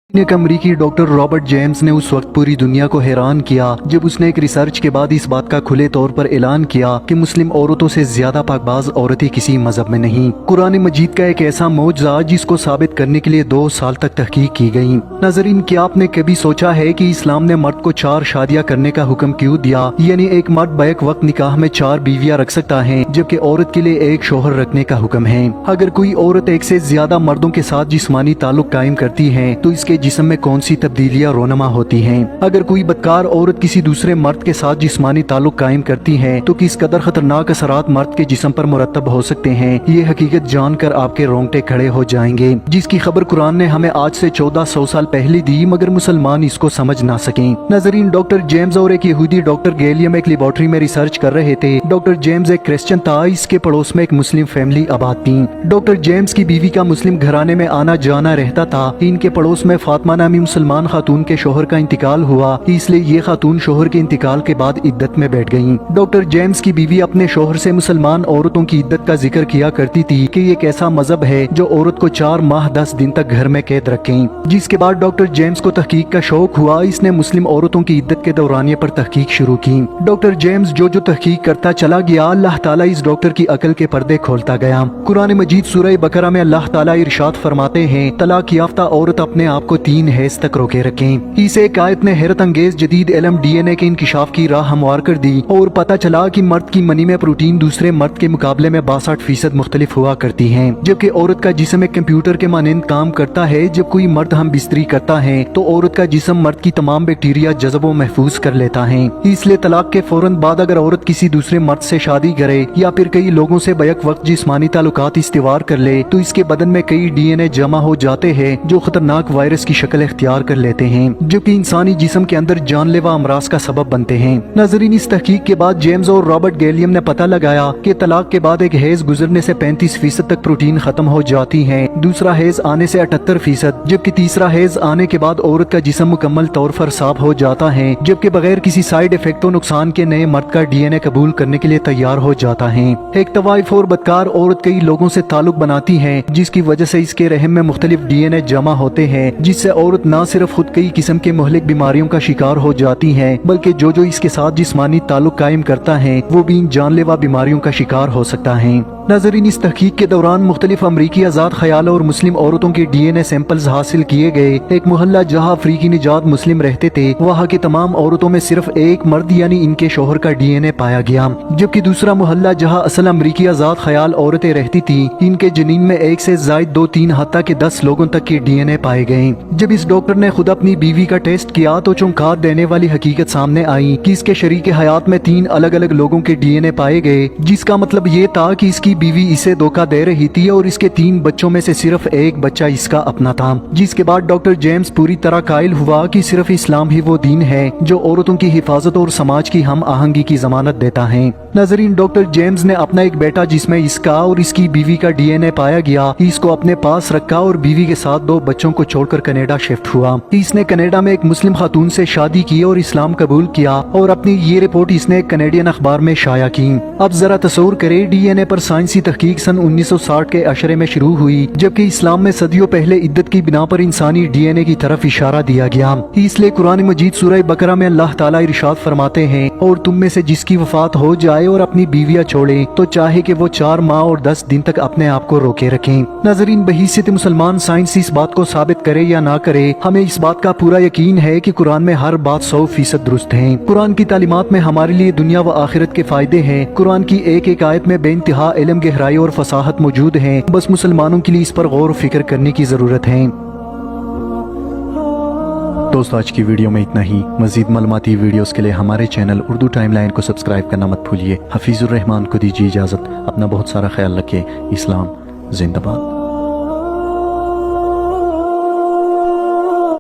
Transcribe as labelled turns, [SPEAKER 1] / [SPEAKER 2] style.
[SPEAKER 1] एक अमरीकी doctor Robert James ने उस वक्त पूरी दुनिया को हैरान किया जब उसने एक रिसर्च के बाद इस बात का खुले तौर पर ऐलान किया कि मुस्लिम औरतों से ज्यादा पाकबाज औरतें किसी मजहब में नहीं। कुरान मजीद का एक ऐसा मौजज़ा जिसको साबित करने के लिए 2 साल तक तहकीक की गई। नाज़रीन, क्या आपने कभी सोचा है कि इस्लाम ने मर्द को 4 शादियां करने का हुक्म क्यों दिया? यानी एक मर्द बैक वक्त निकाह में 4 बीवियां रख सकता है, जबकि औरत के लिए एक शोहर रखने का हुक्म है। अगर कोई औरत एक से ज्यादा मर्दों के साथ जिस्मानी ताल्लुक कायम करती है तो इसके जिस्म में कौन सी तब्दीलियां रोनमा होती हैं? अगर कोई बदकार औरत किसी दूसरे मर्द के साथ जिस्मानी ताल्लुक कायम करती है तो किस कदर खतरनाक असरात मर्द के जिस्म पर मुरतब हो सकते हैं, ये हकीकत जानकर आपके रोंगटे खड़े हो जाएंगे, जिसकी खबर कुरान ने हमें आज से 1400 साल पहले दी, मगर मुसलमान इसको समझ ना सके। नजरीन, डॉक्टर जेम्स और एक यहूदी डॉक्टर गैलियम एक लेबोरेटरी में रिसर्च कर रहे थे। डॉक्टर जेम्स एक क्रिश्चियन था, इसके पड़ोस में एक मुस्लिम फैमिली आबाद थी। डॉक्टर जेम्स की बीवी का मुस्लिम घराने में आना जाना रहता था। इनके पड़ोस में फातिमा नामी मुसलमान खातून के शोहर का इंतकाल हुआ, इसलिए ये खातून शोहर के इंतकाल के बाद इद्दत में बैठ गयी। डॉक्टर जेम्स की बीवी अपने शोहर से मुसलमान औरतों की इद्दत का जिक्र किया करती थी कि ये कैसा मजहब है जो औरत को 4 माह 10 दिन तक घर में कैद रखे। जिसके बाद डॉक्टर जेम्स को तहकीक का शौक हुआ। इसने मुस्लिम औरतों की इद्दत के दौरानिये पर तहकीक शुरू की। डॉक्टर जेम्स जो तहकीक करता चला गया, अल्लाह ताला इस डॉक्टर की अकल के पर्दे खोलता गया। कुरान मजीद सूरह बकरा में अल्लाह ताला इरशाद फरमाते हैं, तलाक याफ्ता औरत अपने आप को 3 हैज तक रोके रखें। इस एक आयत ने हैरत अंगेज जदीद इल्म DNA के इंकिशाफ की राह हमवार कर दी और पता चला कि मर्द की मनी में प्रोटीन दूसरे मर्द के मुकाबले में 62% मुख्तलिफ हुआ करती है, जबकि औरत का जिस्म एक कंप्यूटर के मानंद काम करता है। जब कोई मर्द हम बिस्तरी करता है तो औरत का जिस्म मर्द की तमाम बैक्टीरिया जज़ब व महफूज कर लेता है। इसलिए तलाक के फौरन बाद अगर औरत किसी दूसरे मर्द से शादी करे या फिर कई लोगों से बैक वक्त जिस्मानी ताल्लुकात इस्तिवार कर ले तो इसके बदन में कई DNA जमा हो जाते हैं जो खतरनाक वायरस की शक्ल इख्तियार कर लेते हैं, जो कि इंसानी जिस्म के अंदर जानलेवा अमराज का सबब बनते हैं। नाज़रीन, इस तहकीक के बाद जेम्स और रॉबर्ट गैलियम ने पता लगाया कि तलाक के बाद एक हैज गुजरने से 35% तक प्रोटीन खत्म हो जाती है, दूसरा हैज आने से 78%, जबकि तीसरा हैज आने के बाद औरत का जिस्म मुकम्मल तौर पर साफ हो जाता है, जबकि बगैर किसी साइड इफेक्ट और नुकसान के नए मर्द का DNA कबूल करने के लिए तैयार हो जाता है। एक तवाइफ और बदकार औरत कई लोगों से ताल्लुक बनाती है, जिसकी वजह से इसके रहम में मुख्तलिफ DNA जमा होते हैं, जिससे औरत न सिर्फ खुद कई किस्म के मुहलिक बीमारियों का शिकार हो जाती है, बल्कि जो इसके साथ जिस्मानी ताल्लुक कायम करता है वो भी इन जानलेवा बीमारियों का शिकार हो सकता है। नाज़रीन, इस तहकीक के दौरान मुख्तलिफ अमरीकी आज़ाद ख्याल और मुस्लिम औरतों के DNA सैंपल्स हासिल किए गए। एक मोहल्ला जहाँ अफ्रीकी निजात मुस्लिम रहते थे, वहाँ की तमाम औरतों में सिर्फ एक मर्द यानी इनके शोहर का DNA पाया गया, जबकि दूसरा मोहल्ला जहाँ असल अमरीकी आज़ाद ख्याल औरतें रहती थी, इनके जनीन में 1 से ज़ायद 2-3 हत्ता के 10 लोगों तक के DNA पाए गए। जब इस डॉक्टर ने खुद अपनी बीवी का टेस्ट किया तो चौंका देने वाली हकीकत सामने आई कि इसके शरीके हयात में 3 अलग अलग लोगों के DNA पाए गए, जिसका मतलब ये था कि इसकी बीवी इसे धोखा दे रही थी और इसके 3 बच्चों में से सिर्फ एक बच्चा इसका अपना था। जिसके बाद डॉक्टर जेम्स पूरी तरह कायल हुआ कि सिर्फ इस्लाम ही वो दीन है जो औरतों की हिफाजत और समाज की हम आहंगी की जमानत देता है। नाज़रीन, डॉक्टर जेम्स ने अपना एक बेटा जिसमें इसका और इसकी बीवी का DNA पाया गया, इसको अपने पास रखा और बीवी के साथ 2 बच्चों को छोड़कर कनाडा शिफ्ट हुआ। इसने कनाडा में एक मुस्लिम खातून से शादी की और इस्लाम कबूल किया और अपनी ये रिपोर्ट इसने कनेडियन अखबार में शाया की। अब जरा तसव्वुर करें, DNA पर साइंसी तहकीक सन 1960 के अशरे में शुरू हुई, जबकि इस्लाम में सदियों पहले इद्दत की बिना पर इंसानी DNA की तरफ इशारा दिया गया। इसलिए कुरान मजीद सूरह बकरा में अल्लाह ताला इरशाद फरमाते हैं, और तुम में से जिसकी वफात हो जाए और अपनी बीवियां छोड़े तो चाहे कि वो 4 माह और 10 दिन तक अपने आप को रोके रखें। नाज़रीन, बहिस्सत मुसलमान साइंस इस बात को साबित करे या ना करे, हमें इस बात का पूरा यकीन है कि कुरान में हर बात 100% दुरुस्त है। कुरान की तालीमात में हमारे लिए दुनिया व आखिरत के फायदे हैं। कुरान की एक एक आयत में बेइंतहा इल्म, गहराई और फसाहत मौजूद है। बस मुसलमानों के लिए इस पर गौर फिक्र करने की जरूरत है। दोस्तों, आज की वीडियो में इतना ही। मजीद मालूमाती वीडियोस के लिए हमारे चैनल उर्दू टाइमलाइन को सब्सक्राइब करना मत भूलिए। हफीजुर रहमान को दीजिए इजाजत। अपना बहुत सारा ख्याल रखिए। इस्लाम जिंदाबाद।